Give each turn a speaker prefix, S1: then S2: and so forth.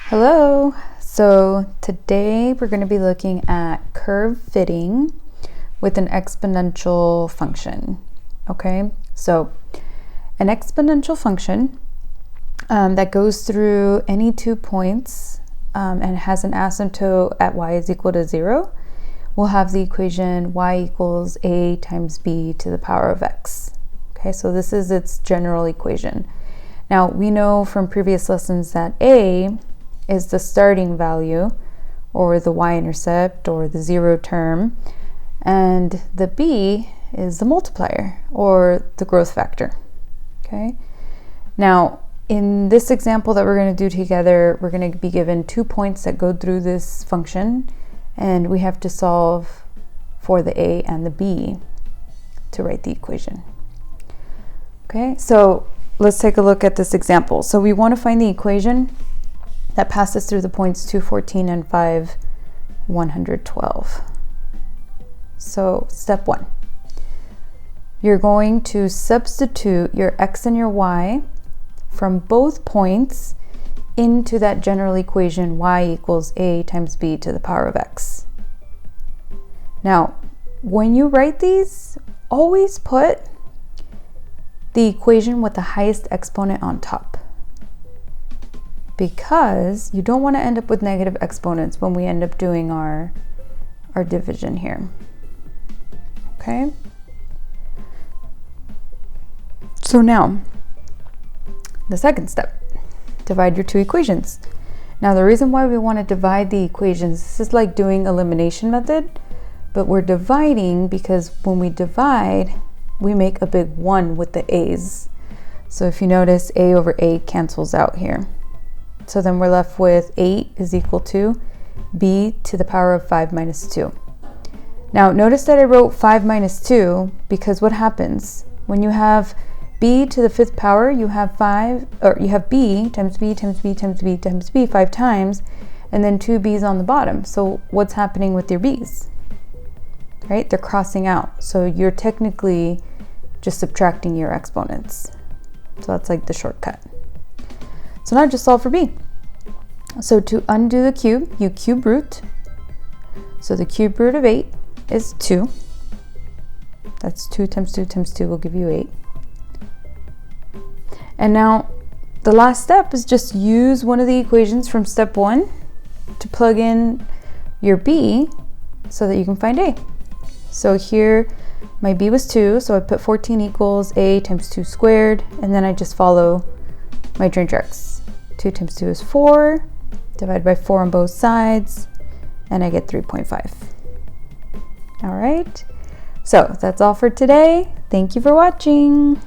S1: Hello. So today we're going to be looking at curve fitting with an exponential function. Okay, so an exponential function that goes through any 2 points and has an asymptote at y is equal to 0 will have the equation y equals a times b to the power of x. Okay, so this is its general equation. Now we know from previous lessons that a is the starting value, or the y-intercept, or the zero term, and the b is the multiplier, or the growth factor. Okay. Now, in this example that we're going to do together, we're going to be given 2 points that go through this function, and we have to solve for the a and the b to write the equation. Okay, so let's take a look at this example. So we want to find the equation that passes through the points 2, 14, and 5, 112. So step 1. You're going to substitute your x and your y from both points into that general equation y equals a times b to the power of x. Now, when you write these, always put the equation with the highest exponent on top, because you don't want to end up with negative exponents when we end up doing our division here. Okay? So now, the second step, divide your two equations. Now the reason why we want to divide the equations, this is like doing elimination method, but we're dividing because when we divide, we make a big 1 with the a's. So if you notice, a over a cancels out here. So then we're left with 8 is equal to b to the power of 5 minus 2. Now notice that I wrote 5 minus 2 because what happens when you have b to the 5th power, you have b times b times b times b times b 5 times, and then 2 b's on the bottom. So what's happening with your b's? Right? They're crossing out. So you're technically just subtracting your exponents. So that's like the shortcut. So now just solve for b. So to undo the cube, you cube root. So the cube root of 8 is 2. That's 2 times 2 times 2 will give you 8. And now the last step is just use one of the equations from step 1 to plug in your b so that you can find a. So here my b was 2, so I put 14 equals a times 2 squared, and then I just follow my directs. 2 times 2 is 4, divide by 4 on both sides, and I get 3.5. All right, so that's all for today. Thank you for watching.